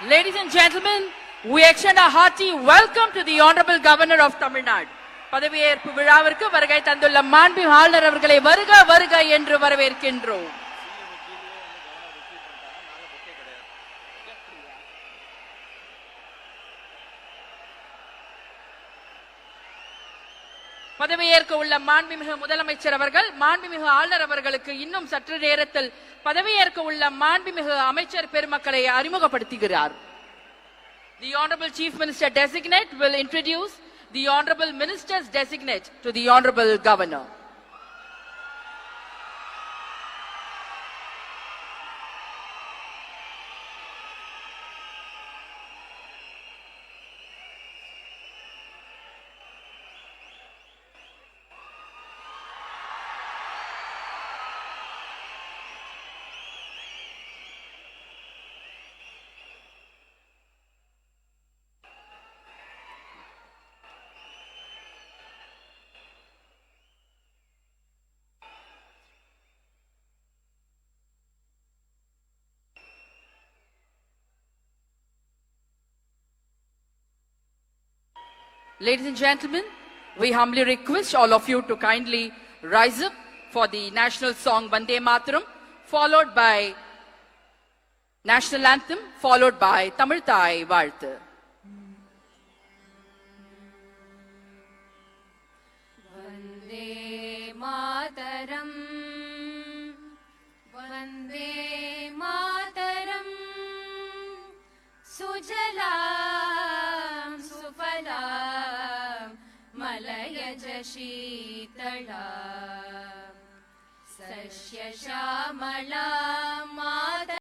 Ladies and gentlemen, we extend a hearty welcome to the Honorable Governor of Tamil Nadu. பதவியேற்பு விழாவிற்கு வருகை தந்துள்ள மாண்புமிகு ஆளுநர் அவர்களை வருக வருக என்று வரவேற்கின்றோம். பதவியேற்க உள்ள மாண்புமிகு முதலமைச்சர் அவர்கள் மாண்புமிகு ஆளுநர் அவர்களுக்கு இன்னும் சற்று நேரத்தில் பதவியேற்க உள்ள மாண்புமிகு அமைச்சர் பெருமக்களை அறிமுகப்படுத்துகிறார். The Honorable Chief Minister Designate will introduce the Honorable Ministers Designate to the Honorable Governor. Ladies and gentlemen, we humbly request all of you to kindly rise up for the national song Vande Mataram, followed by national anthem, followed by Tamil Thai Vaalthu. Vande Mataram, Vande Mataram, Sujalam Sufalam Malayaj Sheetala Sashya Shamala Mataram.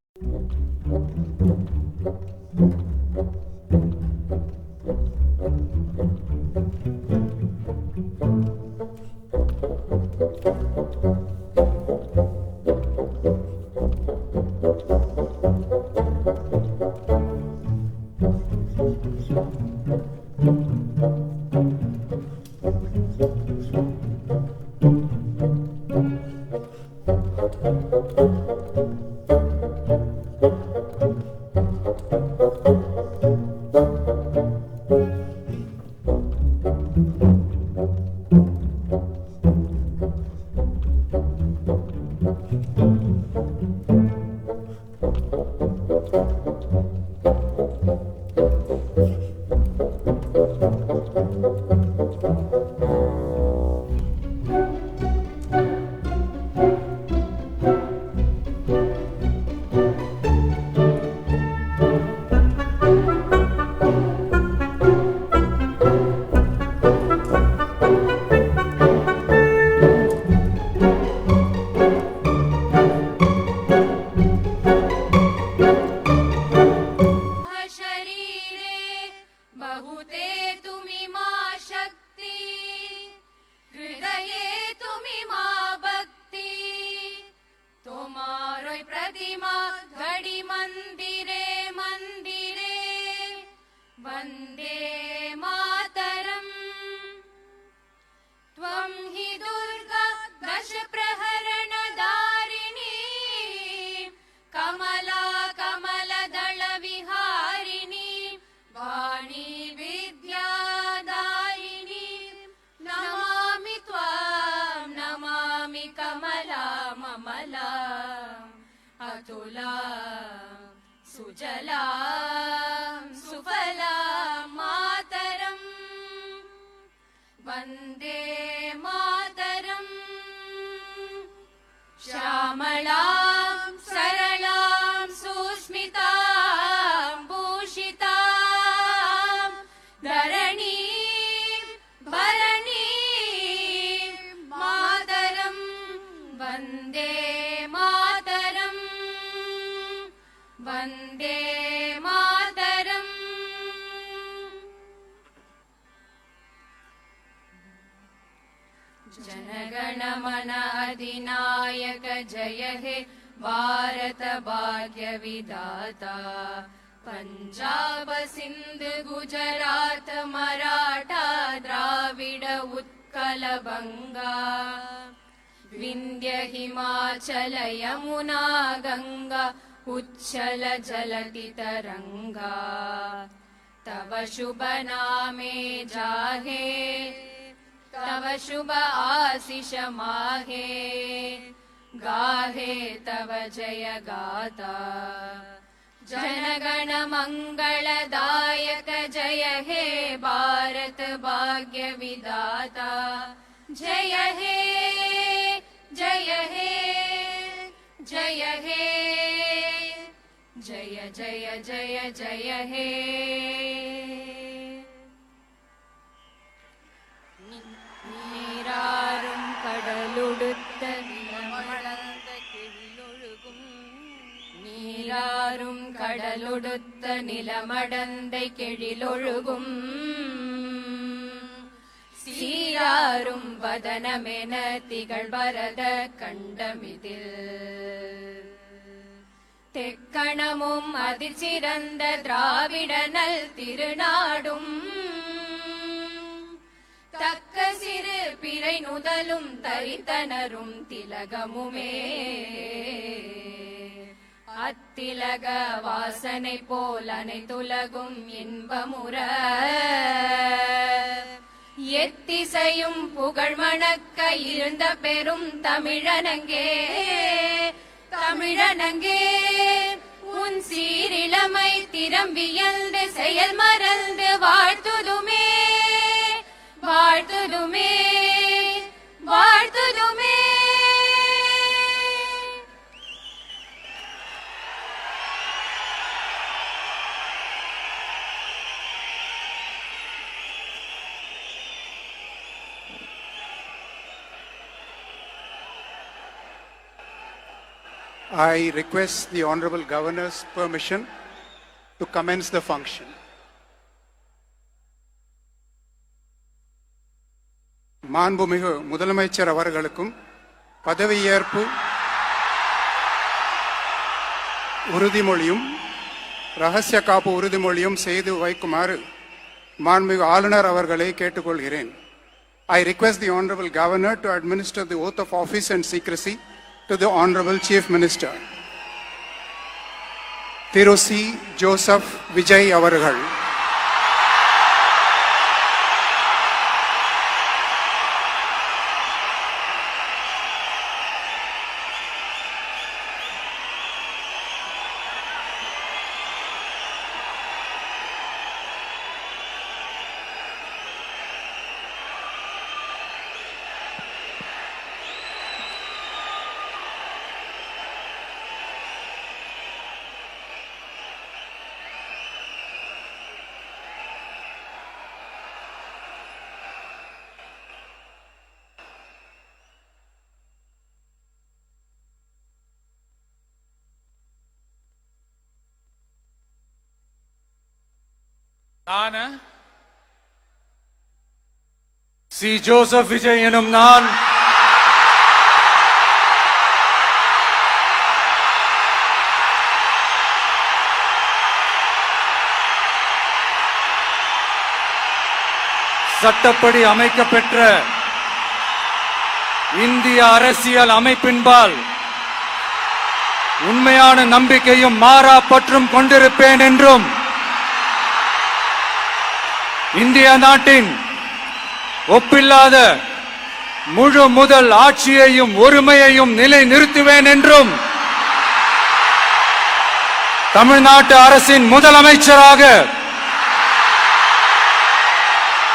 Vande Mataram, Tvam hi Durga Dash Praharana Dharini, Kamala Kamala Dala Viharini, Vani Vidya Darini, Namami Tvam, Namami Kamala Mamala, Atula Sujala Vande Mataram, Shamalam, Saralam, Susmitam, Bhushitam, Dharanim, Bharanim, Mataram, Vande Mataram, Vande Mataram. जनगण मन अधिनायक जय हे भारत भाग्य विधाता पंजाब सिंध गुजरात मराठा द्राविड उत्कल बंगा विंध्य हिमाचल यमुना गंगा उच्छल जलति तरंगा तव शुभ नामे जाहे तव शुभ आशीष माहे गाहे तव जय गाथा जनगण मंगलदायक जय हे भारत भाग्य विधाता जय हे जय हे जय हे जय जय जय जय हे நீராறும் கடலுடுத்த நிலமடந்த கெழிலொழுகும் நீராறும் கடலுடுத்த நிலமடந்தை கெழிலொழுகும் சீராறும் வதனமென திகழ் பரத கண்டமிதில் தெக்கணமும் அதிசிறந்த திராவிடனல் திருநாடும் தக்க சிறு பிறை நுதலும் தரித்தனரும் திலகமுமே அத்திலக வாசனை போல் அனைத்துலகும் இன்பமுற எத்திசையும் புகழ் மணக்க இருந்த பெரும் தமிழனங்கே தமிழனங்கே உன் சீரிளமை திறம்பியல்து செயல் மறந்து வாழ்த்துதுமே வாழ்த்துதுமே வாழ்த்துதுமே I request the Honorable Governor's permission to commence the function. மாண்புமிகு முதலமைச்சர் அவர்களுக்கும் பதவியேற்பு உறுதிமொழியும் ரகசிய காப்பு உறுதிமொழியும் செய்து வைக்குமாறு மாண்புமிகு ஆளுநர் அவர்களை கேட்டுக்கொள்கிறேன். I request the Honorable Governor to administer the oath of office and secrecy to the Honorable Chief Minister. Thiru C. Joseph Vijay அவர்கள். நான் சி. ஜோசப் விஜய் எனும் நான் சட்டப்படி அமைக்கப்பெற்ற இந்திய அரசியல் அமைப்பின்பால் உண்மையான நம்பிக்கையும் மாறா பற்றும் கொண்டிருப்பேன் என்றும் இந்திய நாட்டின் ஒப்பில்லாத முழு முதல் ஆட்சியையும் ஒருமையையும் நிலை நிறுத்துவேன் என்றும் தமிழ்நாட்டு அரசின் முதலமைச்சராக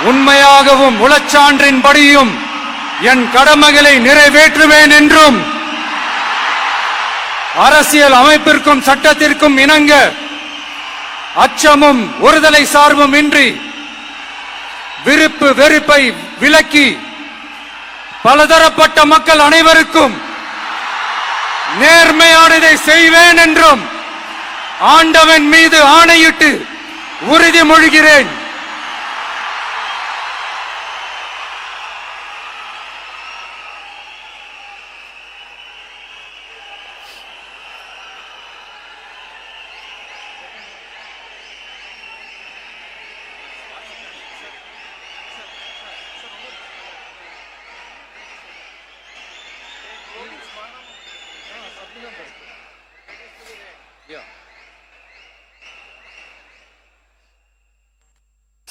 உண்மையாகவும் உளச்சான்றின்படியும் என் கடமைகளை நிறைவேற்றுவேன் என்றும் அரசியல் அமைப்பிற்கும் சட்டத்திற்கும் இணங்க அச்சமும் ஒருதலை சார்பும் இன்றி விருப்பு வெறுப்பை விலக்கி பலதரப்பட்ட மக்கள் அனைவருக்கும் நேர்மையானதை செய்வேன் என்றும் ஆண்டவன் மீது ஆணையிட்டு உறுதிமொழிகிறேன்.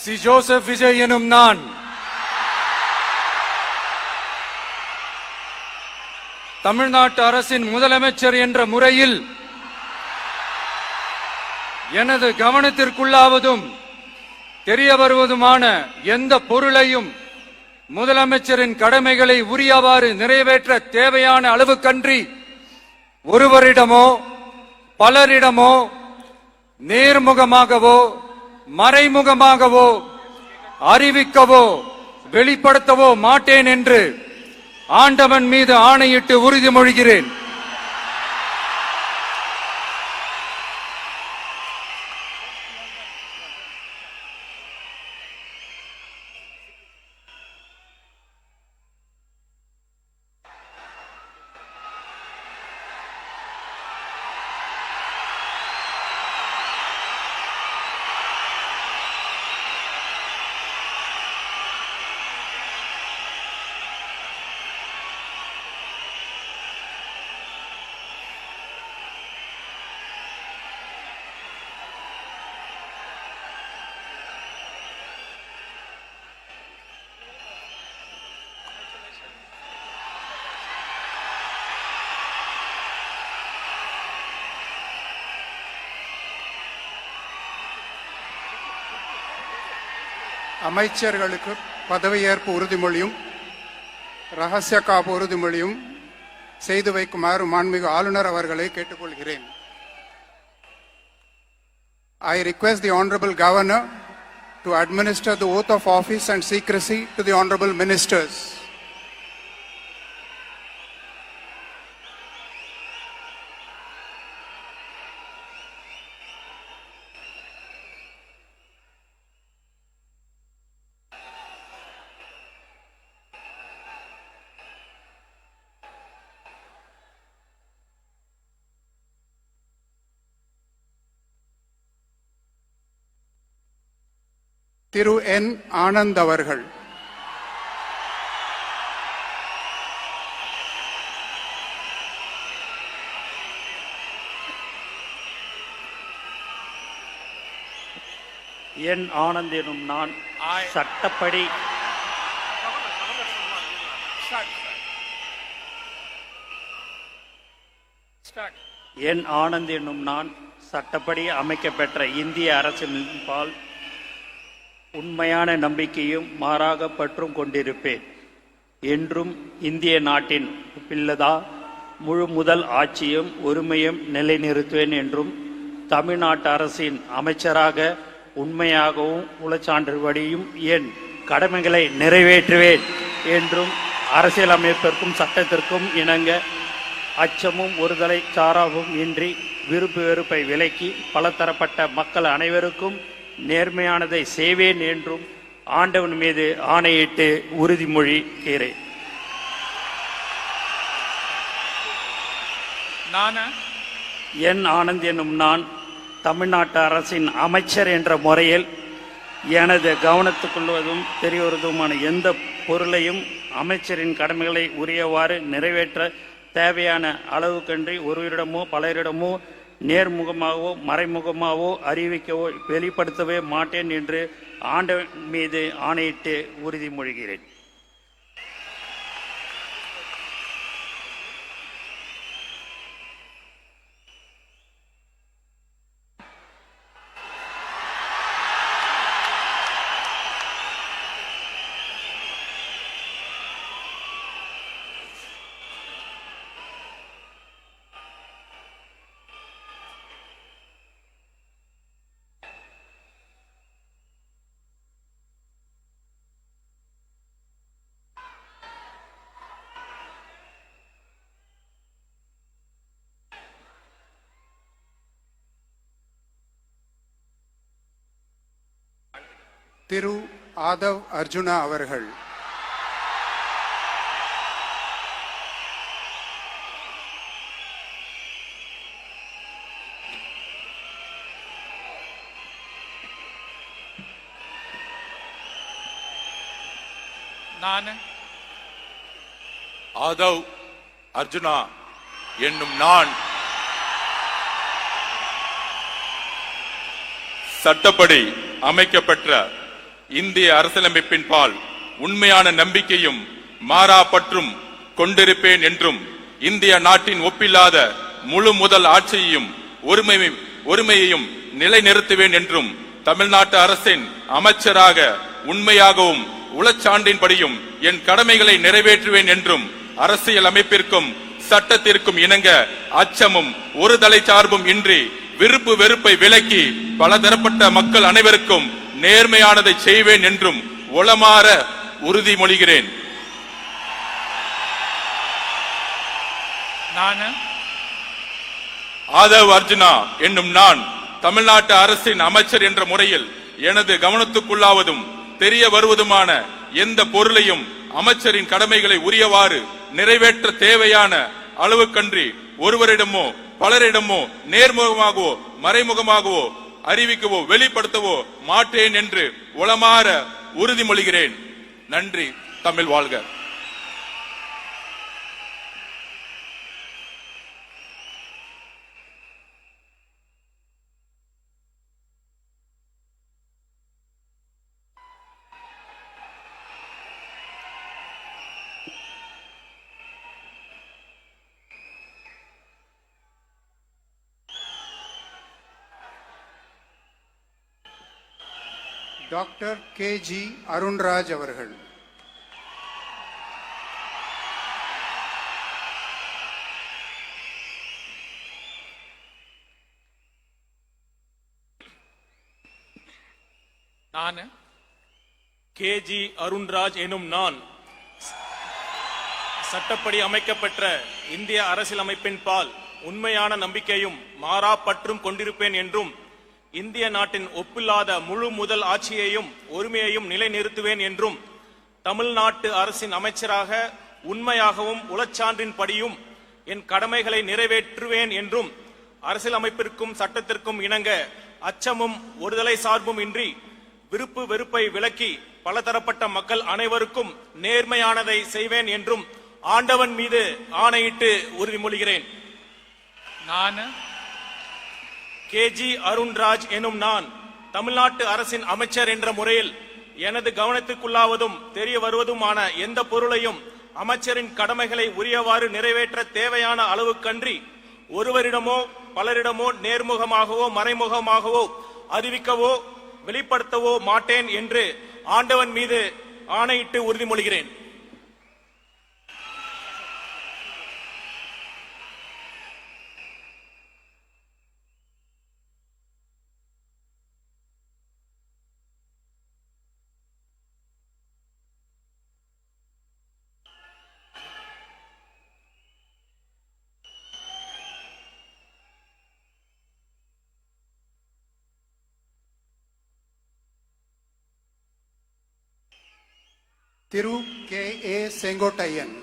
சி ஜோசப் விஜய் எனும் நான் தமிழ்நாட்டு அரசின் முதலமைச்சர் என்ற முறையில் எனது கவனத்திற்குள்ளாவதும் தெரிய வருவதுமான எந்த பொருளையும் முதலமைச்சரின் கடமைகளை உரியவாறு நிறைவேற்ற தேவையான அளவுக்கன்றி ஒருவரிடமோ பலரிடமோ நேர்முகமாகவோ மறைமுகமாகவோ அறிவிக்கவோ வெளிப்படுத்தவோ மாட்டேன் என்று ஆண்டவன் மீது ஆணையிட்டு உறுதிமொழிகிறேன். அமைச்சர்களுக்கு பதவியேற்பு உறுதிமொழியும் ரகசிய காப்பு உறுதிமொழியும் செய்து வைக்குமாறு மாண்புமிகு ஆளுநர் அவர்களை கேட்டுக்கொள்கிறேன். I request the Honorable Governor to administer the oath of office and secrecy to the Honorable Ministers. திரு என் ஆனந்த் அவர்கள். என் ஆனந்த் எனும் நான் சட்டப்படி என் ஆனந்த் எனும் நான் சட்டப்படி அமைக்கப்பெற்ற இந்திய அரசின்பால் உண்மையான நம்பிக்கையும் மாறாக பற்றும் கொண்டிருப்பேன். என்றும் இந்திய நாட்டின் பிள்ளதா முழு முதல் ஆட்சியும் உரிமையும் நிலைநிறுத்துவேன் என்றும் தமிழ்நாட்டு அரசின் அமைச்சராக உண்மையாகவும் உளச்சான்றுபடியும் என் கடமைகளை நிறைவேற்றுவேன் என்றும் அரசியலமைப்பிற்கும் சட்டத்திற்கும் இணங்க அச்சமும் ஒருதலை சாராவும் இன்றி விருப்பு வெறுப்பை விலக்கி பலதரப்பட்ட மக்கள் அனைவருக்கும் நேர்மையானதை செய்வேன் என்றும் ஆண்டவன் மீது ஆணையிட்டு உறுதிமொழிகிறேன். என் ஆனந்த் எனும் நான் தமிழ்நாட்டு அரசின் அமைச்சர் என்ற முறையில் எனது கவனத்துக்குள்வதும் தெரியவதுமான எந்த பொருளையும் அமைச்சரின் கடமைகளை உரியவாறு நிறைவேற்ற தேவையான அளவுக்கன்றி ஒருவரிடமோ பலரிடமோ நேர்முகமாகவோ மறைமுகமாகவோ அறிவிக்கவோ வெளிப்படுத்தவே மாட்டேன் என்று ஆண்டவன் மீது ஆணையிட்டு உறுதிமொழிகிறேன். திரு ஆதவ் அர்ஜுனா அவர்கள். நான் ஆதவ் அர்ஜுனா என்னும் நான் சட்டப்படி அமைக்கப்பெற்ற இந்திய அரசியலமைப்பின் பால் உண்மையான நம்பிக்கையும் மாறா பற்றும் கொண்டிருப்பேன் என்றும் இந்திய நாட்டின் ஒப்பில்லாத முழு முதல் ஆட்சியையும் ஒருமையையும் நிலைநிறுத்துவேன் என்றும் தமிழ்நாட்டு அரசின் அமைச்சராக உண்மையாகவும் உளச்சான்றின்படியும் என் கடமைகளை நிறைவேற்றுவேன் என்றும் அரசியல் அமைப்பிற்கும் சட்டத்திற்கும் இணங்க அச்சமும் ஒரு தலை சார்பும் இன்றி விருப்பு வெறுப்பை விலக்கி பலதரப்பட்ட மக்கள் அனைவருக்கும் நேர்மையானதை செய்வேன் என்றும் உளமாற உறுதிமொழிகிறேன். ஆதவ் அர்ஜுனா என்னும் நான் தமிழ்நாட்டு அரசின் அமைச்சர் என்ற முறையில் எனது கவனத்துக்குள்ளாவதும் தெரிய வருவதுமான எந்த பொருளையும் அமைச்சரின் கடமைகளை உரியவாறு நிறைவேற்ற தேவையான அளவுக்கன்றி ஒருவரிடமோ பலரிடமோ நேர்முகமாகவோ மறைமுகமாகவோ அறிவிக்கவோ வெளிப்படுத்தவோ மாட்டேன் என்று உளமாற உறுதிமொழிகிறேன். நன்றி. தமிழ் வாழ்க. Doctor K.G. அருண்ராஜ் அவர்கள். நான் K.G. அருண்ராஜ் எனும் நான் சட்டப்படி அமைக்கப்பெற்ற இந்திய அரசியலமைப்பின் பால் உண்மையான நம்பிக்கையும் மாறா பற்றும் கொண்டிருப்பேன் என்றும் இந்திய நாட்டின் ஒப்பில்லாத முழு முதல் ஆட்சியையும் ஒருமையையும் நிலைநிறுத்துவேன் என்றும் தமிழ்நாட்டு அரசின் அமைச்சராக உண்மையாகவும் உளச்சான்றின்படியும் என் கடமைகளை நிறைவேற்றுவேன் என்றும் அரசியலமைப்பிற்கும் சட்டத்திற்கும் இணங்க அச்சமும் ஒருதலை சார்பும் இன்றி விருப்பு வெறுப்பை விலக்கி பலதரப்பட்ட மக்கள் அனைவருக்கும் நேர்மையானதை செய்வேன் என்றும் ஆண்டவன் மீது ஆணையிட்டு உறுதிமொழிகிறேன். நான் K.G. அருண்ராஜ் எனும் நான் தமிழ்நாட்டு அரசின் அமைச்சர் என்ற முறையில் எனது கவனத்துக்குள்ளாவதும் தெரிய வருவதுமான எந்த பொருளையும் அமைச்சரின் கடமைகளை உரியவாறு நிறைவேற்ற தேவையான அளவுக்கன்றி ஒருவரிடமோ பலரிடமோ நேர்முகமாகவோ மறைமுகமாகவோ அறிவிக்கவோ வெளிப்படுத்தவோ மாட்டேன் என்று ஆண்டவன் மீது ஆணையிட்டு உறுதிமொழிகிறேன். திரு K.A. செங்கோட்டையன்.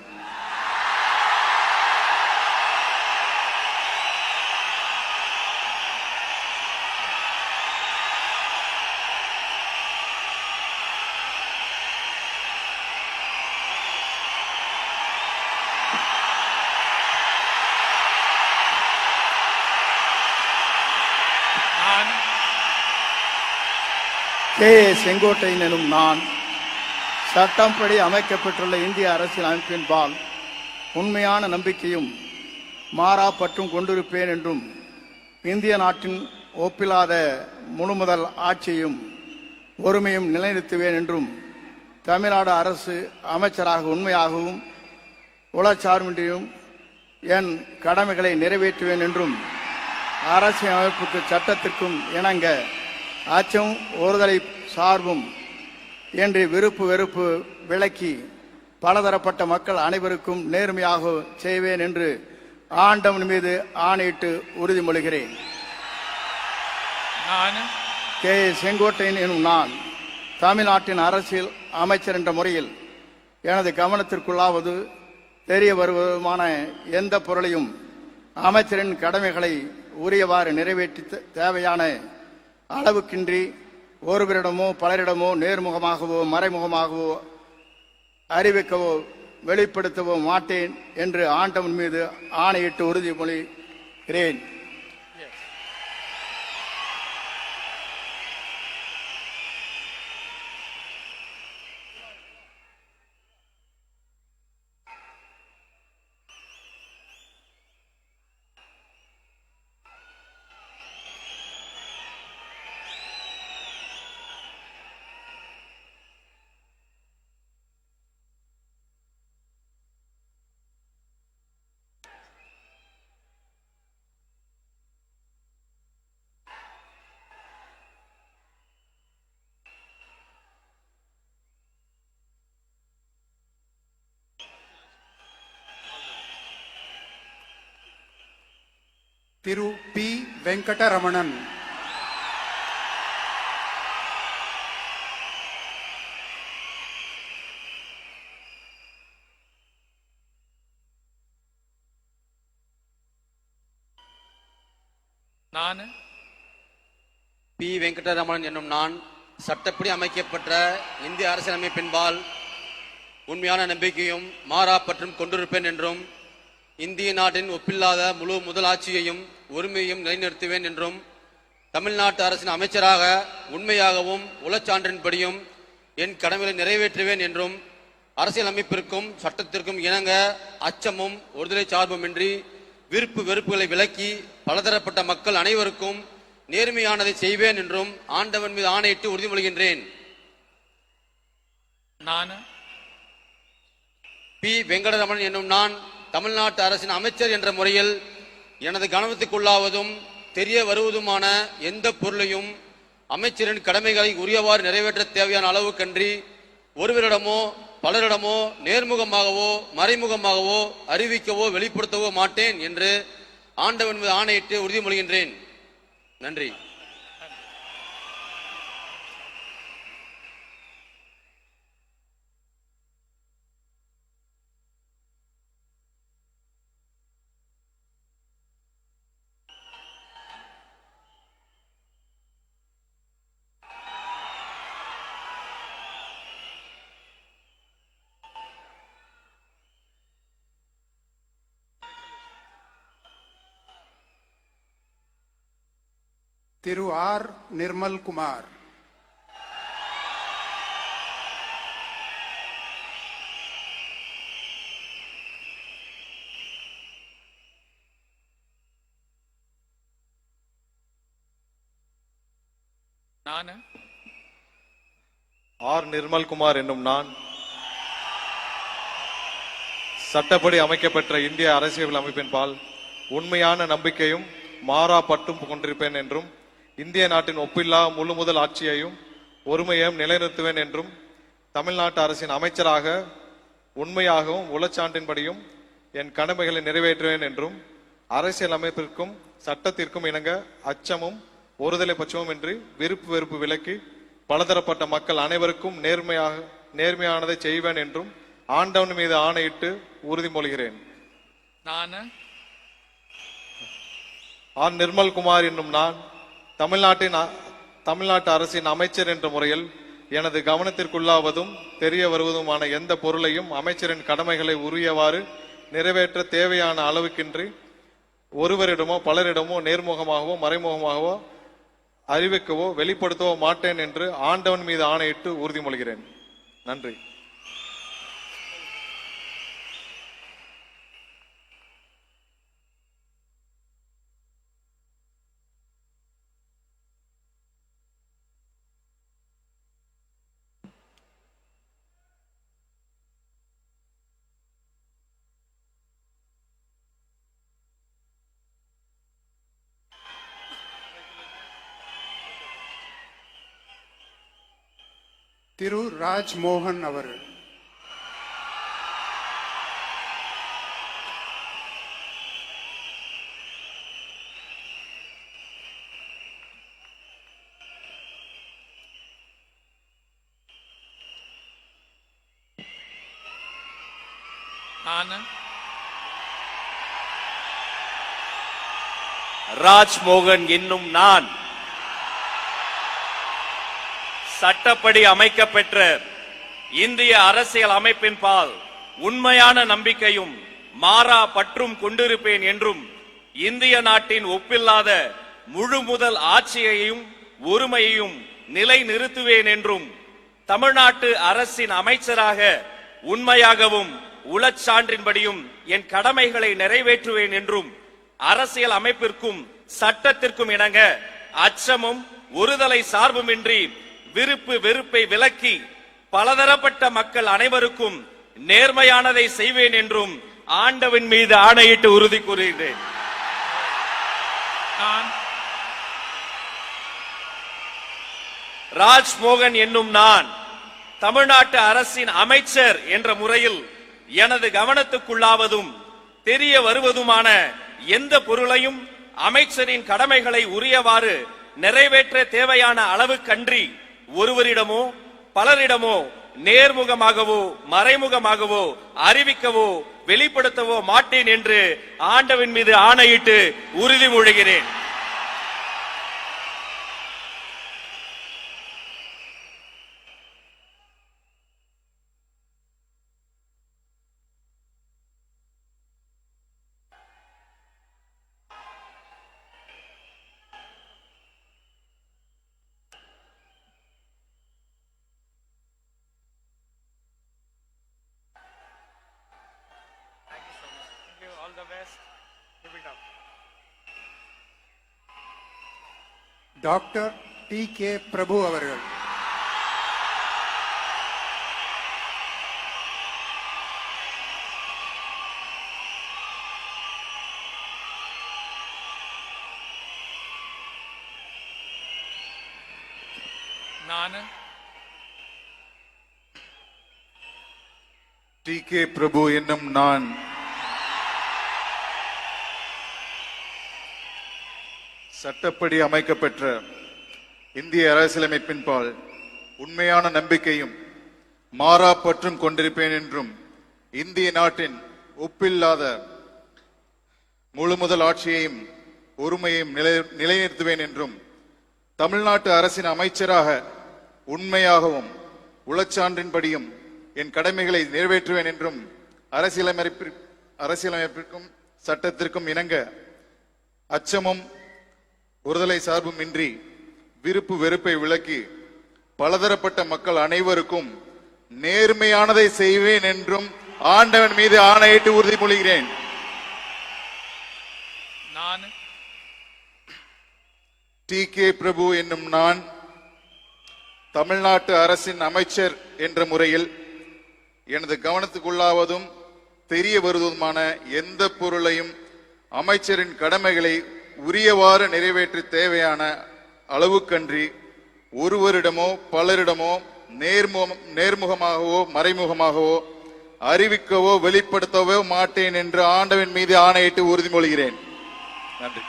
K.A. செங்கோட்டையன் எனும் நான் சட்டப்படி அமைக்கப்பட்டுள்ள இந்திய அரசியல் அமைப்பின்பால் உண்மையான நம்பிக்கையும் மாறா பற்றும் கொண்டிருப்பேன் என்றும் இந்திய நாட்டின் ஒப்பில்லாத முழுமுதல் ஆட்சியையும் ஒருமையும் நிலைநிறுத்துவேன் என்றும் தமிழ்நாடு அரசு அமைச்சராக உண்மையாகவும் உளச்சார்பின்றியும் என் கடமைகளை நிறைவேற்றுவேன் என்றும் அரசியல் அமைப்புக்கு சட்டத்திற்கும் இணங்க அச்சம் ஒருதலை சார்பும் என்று விருப்பு வெறுப்பு விலக்கி பலதரப்பட்ட மக்கள் அனைவருக்கும் நேர்மையாக செய்வேன் என்று ஆண்டவன் மீது ஆணையிட்டு உறுதிமொழிகிறேன். K.A. செங்கோட்டையன் எனும் நான் தமிழ்நாட்டின் அரசியல் அமைச்சர் என்ற முறையில் எனது கவனத்திற்குள்ளாவது தெரிய வருவதுமான எந்த பொருளையும் அமைச்சரின் கடமைகளை உரியவாறு நிறைவேற்றி தேவையான அளவுக்கின்றி ஒருவரிடமோ பலரிடமோ நேர்முகமாகவோ மறைமுகமாகவோ அறிவிக்கவோ வெளிப்படுத்தவோ மாட்டேன் என்று ஆண்டவன் மீது ஆணையிட்டு உறுதிமொழிகிறேன். திரு பி வெங்கடரமணன், நான் பி வெங்கடரமணன் என்னும் நான் சட்டப்படி அமைக்கப்பட்ட இந்திய அரசியலமைப்பின்பால் உண்மையான நம்பிக்கையும் மாறாப்பற்றும் கொண்டிருப்பேன் என்றும் இந்திய நாட்டின் ஒப்பில்லாத முழு முதல் ஆட்சியையும் உரிமையையும் நிலைநிறுத்துவேன் என்றும் தமிழ்நாட்டு அரசின் அமைச்சராக உண்மையாகவும் உளச்சான்றின்படியும் என் கடமைகளை நிறைவேற்றுவேன் என்றும் அரசியலமைப்பிற்கும் சட்டத்திற்கும் இணங்க அச்சமும் ஒருதலை சார்புமின்றி விருப்பு வெறுப்புகளை விலக்கி பலதரப்பட்ட மக்கள் அனைவருக்கும் நேர்மையானதை செய்வேன் என்றும் ஆண்டவன் மீது ஆணையிட்டு உறுதிமொழிகின்றேன். நான் பி வெங்கடரமணன் என்னும் நான் தமிழ்நாட்டு அரசின் அமைச்சர் என்ற முறையில் எனது கவனத்துக்குள்ளாவதும் தெரிய வருவதுமான எந்த பொருளையும் அமைச்சரின் கடமைகளை உரியவாறு நிறைவேற்ற தேவையான அளவுக்கன்றி ஒருவரிடமோ பலரிடமோ நேர்முகமாகவோ மறைமுகமாகவோ அறிவிக்கவோ வெளிப்படுத்தவோ மாட்டேன் என்று ஆண்டவன் மீது ஆணையிட்டு உறுதிமொழிகின்றேன். நன்றி. திரு ஆர் நிர்மல் குமார், நான் ஆர் நிர்மல்குமார் என்னும் நான் சட்டப்படி அமைக்கப்பெற்ற இந்திய அரசியல் அமைப்பின்பால் உண்மையான நம்பிக்கையும் மாறா பற்றும் கொண்டிருப்பேன் என்றும் இந்திய நாட்டின் ஒப்பில்லா முழு முதல் ஆட்சியையும் ஒருமையையும் நிலைநிறுத்துவேன் என்றும் தமிழ்நாட்டு அரசின் அமைச்சராக உண்மையாகவும் உளச்சான்றின்படியும் என் கடமைகளை நிறைவேற்றுவேன் என்றும் அரசியல் அமைப்பிற்கும் சட்டத்திற்கும் இணங்க அச்சமும் ஒருதலை பட்சமும் இன்றி விருப்பு வெறுப்பு விலக்கி பலதரப்பட்ட மக்கள் அனைவருக்கும் நேர்மையானதை செய்வேன் என்றும் ஆண்டவன் மீது ஆணையிட்டு உறுதிமொழிகிறேன். நான் ஆர் நிர்மல்குமார் என்னும் நான் தமிழ்நாட்டு அரசின் அமைச்சர் என்ற முறையில் எனது கவனத்திற்குள்ளாவதும் தெரிய வருவதுமான எந்த பொருளையும் அமைச்சரின் கடமைகளை உரியவாறு நிறைவேற்ற தேவையான அளவுக்கின்றி ஒருவரிடமோ பலரிடமோ நேர்முகமாகவோ மறைமுகமாகவோ அறிவிக்கவோ வெளிப்படுத்தவோ மாட்டேன் என்று ஆண்டவன் மீது ஆணையிட்டு உறுதிமொழிகிறேன். நன்றி. திரு ராஜ் மோகன் அவர்கள், நான் ராஜ்மோகன் என்னும் நான் சட்டப்படி அமைக்கப்பெற்ற இந்திய அரசியல் அமைப்பின் பால் உண்மையான நம்பிக்கையும் மாறா பற்றும் கொண்டிருப்பேன் என்றும் இந்திய நாட்டின் ஒப்பில்லாத முழு முதல் ஆட்சியையும் ஒருமையையும் நிலைநிறுத்துவேன் என்றும் தமிழ்நாட்டு அரசின் அமைச்சராக உண்மையாகவும் உளச்சான்றின்படியும் என் கடமைகளை நிறைவேற்றுவேன் என்றும் அரசியல் அமைப்பிற்கும் சட்டத்திற்கும் இணங்க அச்சமும் ஒருதலை சார்புமின்றி விருப்பு வெறுப்பை விலக்கி பலதரப்பட்ட மக்கள் அனைவருக்கும் நேர்மையானதை செய்வேன் என்றும் ஆண்டவன் மீது ஆணையிட்டு உறுதி கூறுகிறேன். ராஜ்மோகன் என்னும் நான் தமிழ்நாட்டு அரசின் அமைச்சர் என்ற முறையில் எனது கவனத்துக்குள்ளாவதும் தெரிய வருவதுமான எந்த பொருளையும் அமைச்சரின் கடமைகளை உரியவாறு நிறைவேற்ற தேவையான அளவுக்கன்றி ஒருவரிடமோ பலரிடமோ நேர்முகமாகவோ மறைமுகமாகவோ அறிவிக்கவோ வெளிப்படுத்தவோ மாட்டேன் என்று ஆண்டவன் மீது ஆணையிட்டு உறுதிமொழிகிறேன். டாக்டர் டி கே பிரபு அவர்கள். நான் டி கே பிரபு என்னும் நான் சட்டப்படி அமைக்கப்பெற்ற இந்திய அரசியலமைப்பின்பால் உண்மையான நம்பிக்கையும் மாறா பற்றும் கொண்டிருப்பேன் என்றும் இந்திய நாட்டின் ஒப்பில்லாத முழுமுதல் ஆட்சியையும் ஒருமையையும் நிலைநிறுத்துவேன் என்றும் தமிழ்நாட்டு அரசின் அமைச்சராக உண்மையாகவும் உளச்சான்றின்படியும் என் கடமைகளை நிறைவேற்றுவேன் என்றும் அரசியலமைப்பிற்கும் சட்டத்திற்கும் இணங்க அச்சமும் ஒருதலை சார்பும் இன்றி விருப்பு வெறுப்பை விலக்கி பலதரப்பட்ட மக்கள் அனைவருக்கும் நேர்மையானதை செய்வேன் என்றும் ஆண்டவன் மீது ஆணையிட்டு உறுதிமொழிகிறேன். நான் டி கே பிரபு என்னும் நான் தமிழ்நாட்டு அரசின் அமைச்சர் என்ற முறையில் எனது கவனத்துக்குள்ளாவதும் தெரிய வருவதுமான எந்த பொருளையும் அமைச்சரின் கடமைகளை உரியவாறு நிறைவேற்ற தேவையான அளவுக்கன்றி ஒருவரிடமோ பலரிடமோ நேர்முகமாகவோ மறைமுகமாகவோ அறிவிக்கவோ வெளிப்படுத்தவோ மாட்டேன் என்று ஆண்டவன் மீது ஆணையிட்டு உறுதிமொழிகிறேன். நன்றி.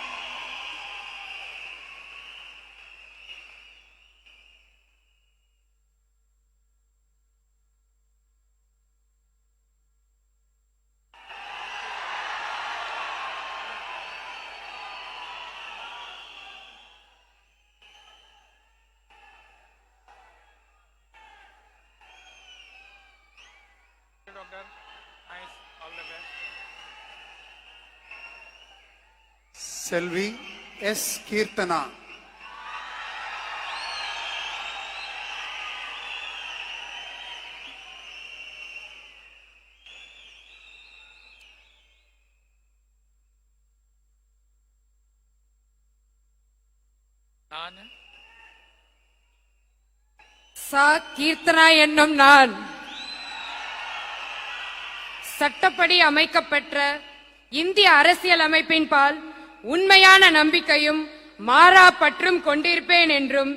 செல்வி எஸ் கீர்த்தனா. நான் கீர்த்தனா என்னும் நான் சட்டப்படி அமைக்கப்பெற்ற இந்திய அரசியல் அமைப்பின்பால் உண்மையான நம்பிக்கையும் மாறா பற்றும் கொண்டிருப்பேன் என்றும்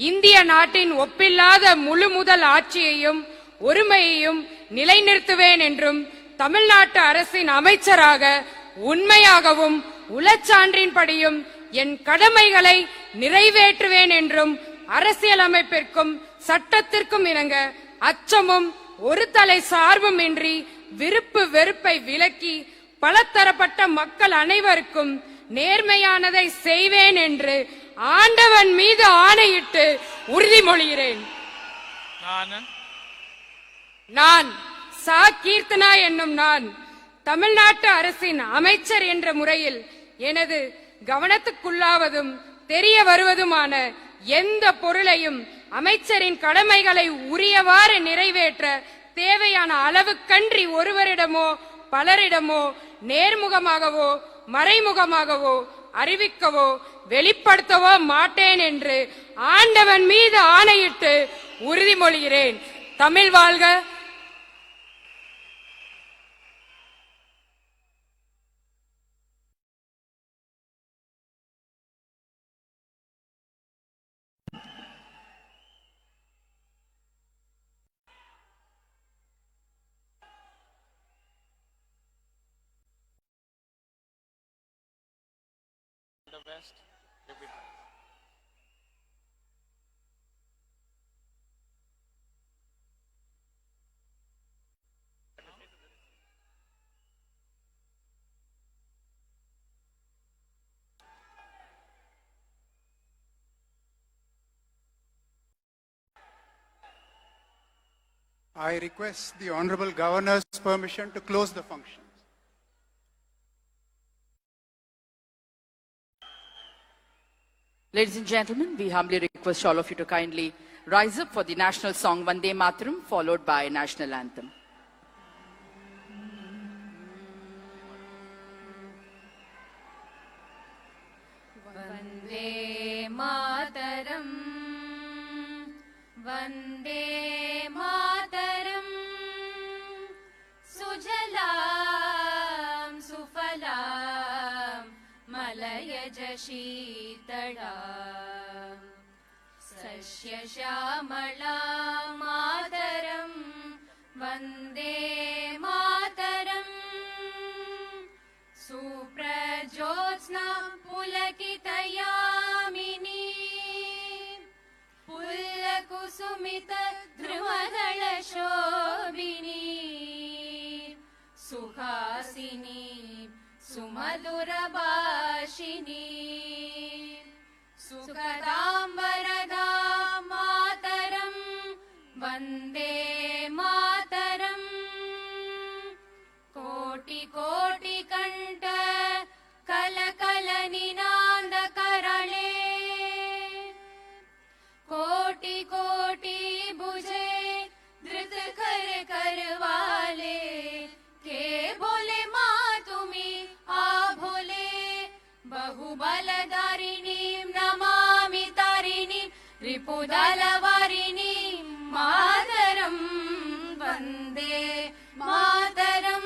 இந்திய நாட்டின் ஒப்பில்லாத முழு முதல் ஆட்சியையும் ஒருமையையும் நிலைநிறுத்துவேன் என்றும் தமிழ்நாட்டு அரசின் அமைச்சராக உண்மையாகவும் உளச்சான்றின்படியும் என் கடமைகளை நிறைவேற்றுவேன் என்றும் அரசியலமைப்பிற்கும் சட்டத்திற்கும் இணங்க அச்சமும் ஒரு தலை சார்பும் இன்றி விருப்பு வெறுப்பை விலக்கி பலதரப்பட்ட மக்கள் அனைவருக்கும் நேர்மையானதை செய்வேன் என்று ஆண்டவன் மீது ஆணையிட்டு உறுதிமொழிகிறேன். நான் கீர்த்தனா என்னும் நான் தமிழ்நாட்டு அரசின் அமைச்சர் என்ற முறையில் எனது கவனத்துக்குள்ளாவதும் தெரிய வருவதுமான எந்த பொருளையும் அமைச்சரின் கடமைகளை உரியவாறு நிறைவேற்ற தேவையான அளவுக்கன்றி ஒருவரிடமோ பலரிடமோ நேர்முகமாகவோ மறைமுகமாகவோ அறிவிக்கவோ வெளிப்படுத்தவோ மாட்டேன் என்று ஆண்டவன் மீது ஆணையிட்டு உறுதிமொழிகிறேன். தமிழ் வாழ்க. I request the Honorable Governor's permission to close the functions. Ladies and gentlemen, we humbly request all of you to kindly rise up for the national song Vande Mataram, followed by national anthem. Vande Mataram, Vande Mataram, Sujalam Sufalam, Malayaj Sheetalam, Sasya Shamalam Mataram, Vande Mataram, Suprajyotsna Pulakitayamini, Pullakusumita Dhrumadala Shobini, Suhasini Sumadura Bhashini, Sukadambarada Mataram, Vande Mataram, Koti Koti Kanta Kala Kala Ninanda Karale, Koti Koti Buje Dhrit Kar Karwale, Ke Bole Ma Tumi A Bole, Bahubaladarini Namami Tarini, Ripudalavarini Mataram, Vande Mataram.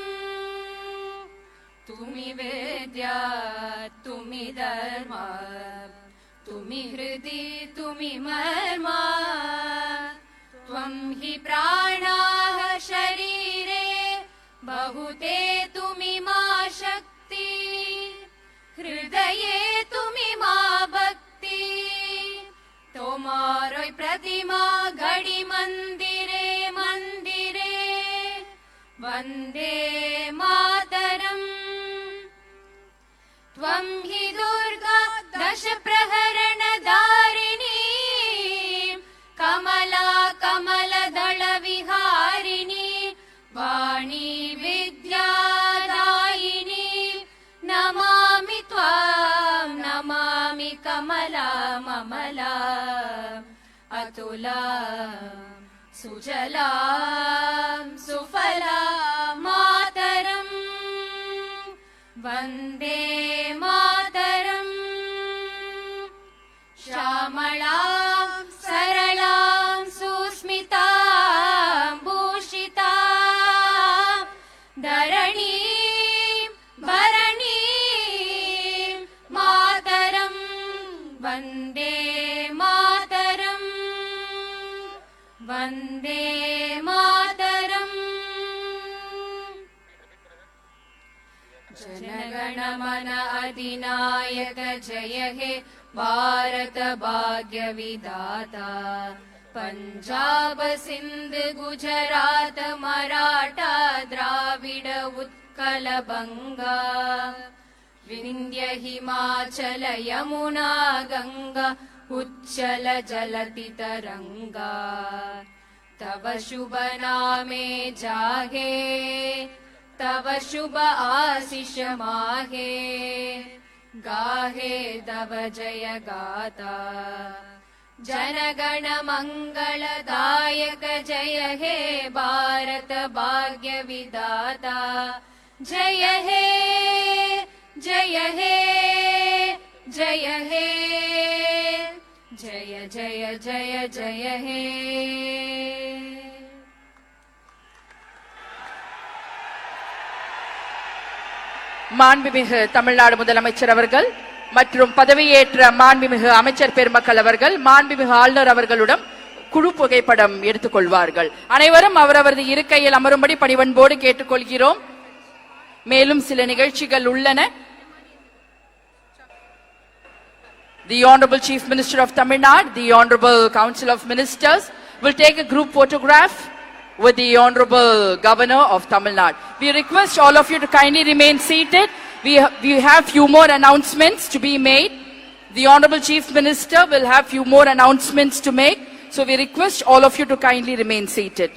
Tumi Vidya, Tumi Dharma, Tumi Hridi, Tumi Marma, Tvam hi Pranaha Sharire, Bahute Tumi Ma Shakti, Hridaye Tumi Ma Bhakti, Tomaroi Pratima Gadi Mandire Mandire, Vande Mataram. Tvam hi Durga Dasha Praharana Dharini, Kamala Kamala Dhala Viharini, Vani Vidya Dayini, Namami Tvam, Namami Kamala Mamala, Atula Sujalam Sufala Mataram, Vande Mataram, Shamalam Saralam Susmitam Bhushitam, Dharanim Bharanim Mataram, Vande Mataram, Vande Mataram. Janaganamana Adinayaka Jaya He Bharat Bhagya Vidata, Punjab Sindh Gujarat Maratha Dravida Utkala Banga, Vindhya Himachala Yamuna Ganga, Uchchala Jalati Taranga, Tava Shubha Name Jage, Tava Shubha Ashish Mahe, Gahe Tava Jaya Gata, Janagana Mangala Dayaka Jaya He Bharat Bhagya Vidata, Jaya He, Jaya He, Jaya He, Jaya Jaya Jaya Jaya He. மாண்புமிகு தமிழ்நாடு முதலமைச்சர் அவர்கள் மற்றும் பதவியேற்ற மாண்புமிகு அமைச்சர் பெருமக்கள் அவர்கள் மாண்புமிகு ஆளுநர் அவர்களுடன் குழு புகைப்படம் எடுத்துக் கொள்வார்கள். அனைவரும் அவரவரது இருக்கையில் அமரும்படி பணிவன்போடு கேட்டுக்கொள்கிறோம். மேலும் சில நிகழ்ச்சிகள் உள்ளன. The Honorable Chief Minister of Tamil Nadu, the Honorable Council of Ministers will take a group photograph with the Honorable Governor of Tamil Nadu. We request all of you to kindly remain seated. We have few more announcements to be made. The Honorable Chief Minister will have few more announcements to make. So we request all of you to kindly remain seated.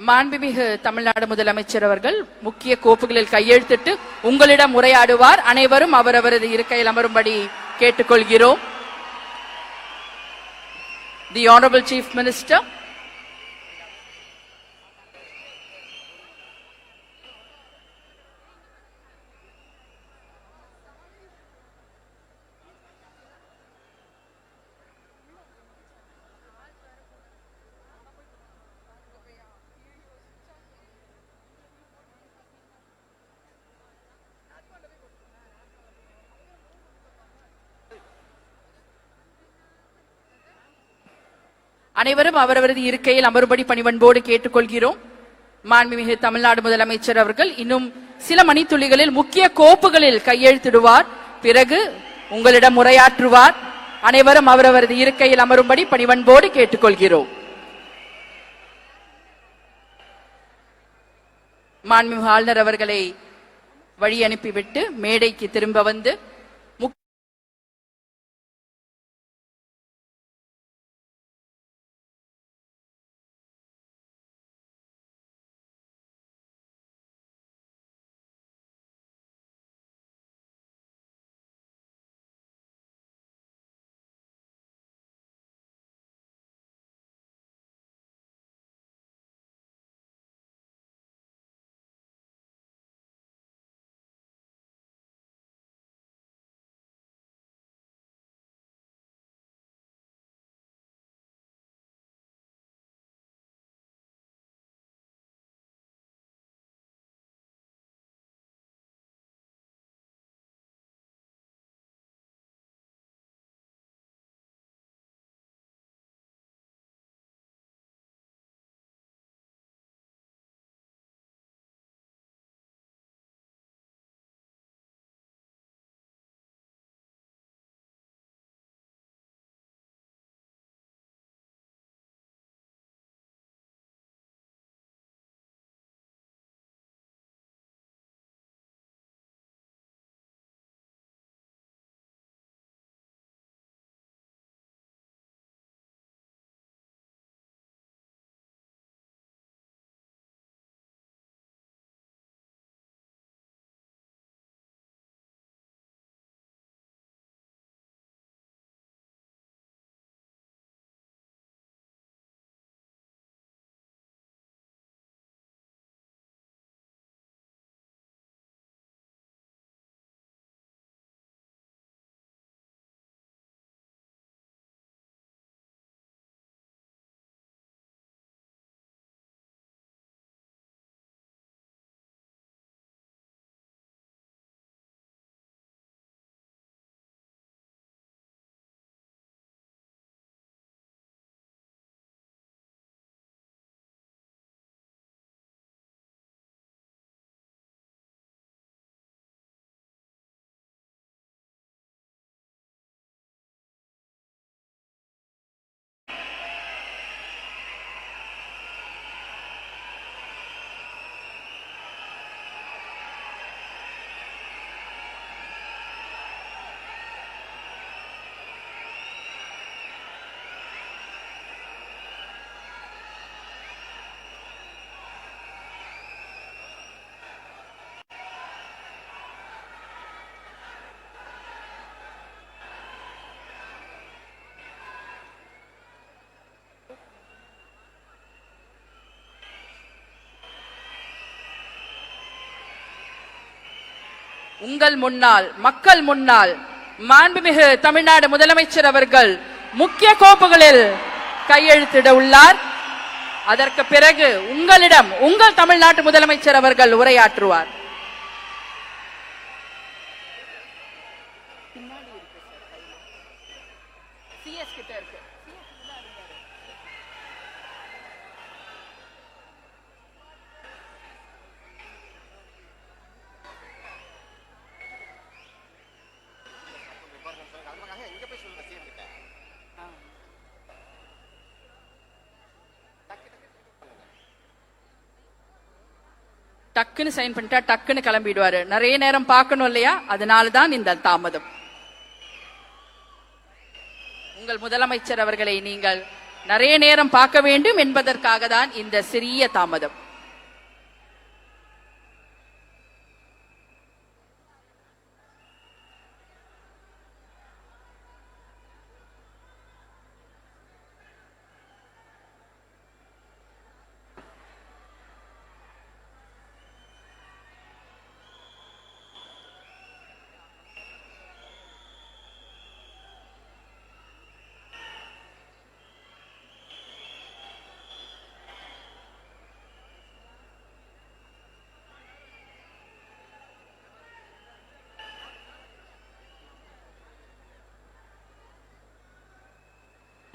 மாண்புமிகு தமிழ்நாடு முதலமைச்சர் அவர்கள் முக்கிய கோப்புகளில் கையெழுத்திட்டு உங்களிடம் உரையாடுவார். அனைவரும் அவரவரது இருக்கையில் அமரும்படி கேட்டுக்கொள்கிறோம். The Honorable Chief Minister. அனைவரும் அவரவரது இருக்கையில் அமரும்படி பணிவன்போடு கேட்டுக்கொள்கிறோம். மாண்புமிகு தமிழ்நாடு முதலமைச்சர் அவர்கள் இன்னும் சில மணித்துளிகளில் முக்கிய கோப்புகளில் கையெழுத்திடுவார். பிறகு உங்களிடம் உரையாற்றுவார். அனைவரும் அவரவரது இருக்கையில் அமரும்படி பணிவன்போடு கேட்டுக்கொள்கிறோம். மாண்புமிகு ஆளுநர் அவர்களை வழி அனுப்பிவிட்டு மேடைக்கு திரும்ப வந்து உங்கள் முன்னால் மக்கள் முன்னால் மாண்புமிகு தமிழ்நாடு முதலமைச்சர் அவர்கள் முக்கிய கோப்புகளில் கையெழுத்திட உள்ளார். அதற்கு பிறகு உங்களிடம் உங்கள் தமிழ்நாட்டு முதலமைச்சர் அவர்கள் உரையாற்றுவார். டக்குன்னு சைன் பண்ணிட்டா டக்குன்னு கிளம்பிடுவாரு. நிறைய நேரம் பார்க்கணும் இல்லையா, அதனாலதான் இந்த தாமதம். உங்கள் முதலமைச்சர் அவர்களை நீங்கள் நிறைய நேரம் பார்க்க வேண்டும் என்பதற்காக தான் இந்த சிறிய தாமதம்.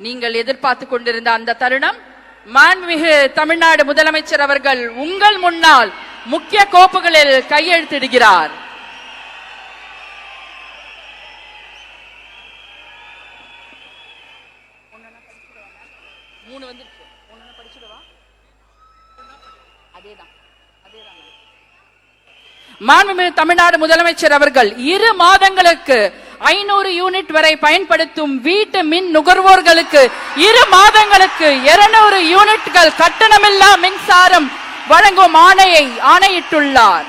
நீங்கள் எதிர்பார்த்து கொண்டிருந்த அந்த தருணம், மாண்புமிகு தமிழ்நாடு முதலமைச்சர் அவர்கள் உங்கள் முன்னால் முக்கிய கோப்புகளில் கையெழுத்திடுகிறார். மாண்புமிகு தமிழ்நாடு முதலமைச்சர் அவர்கள் 2 மாதங்களுக்கு 500 யூனிட் வரை பயன்படுத்தும் வீட்டு மின் நுகர்வோர்களுக்கு 2 மாதங்களுக்கு 200 யூனிட்கள் கட்டணமில்லா மின்சாரம் வழங்கும் ஆணையிட்டுள்ளார்.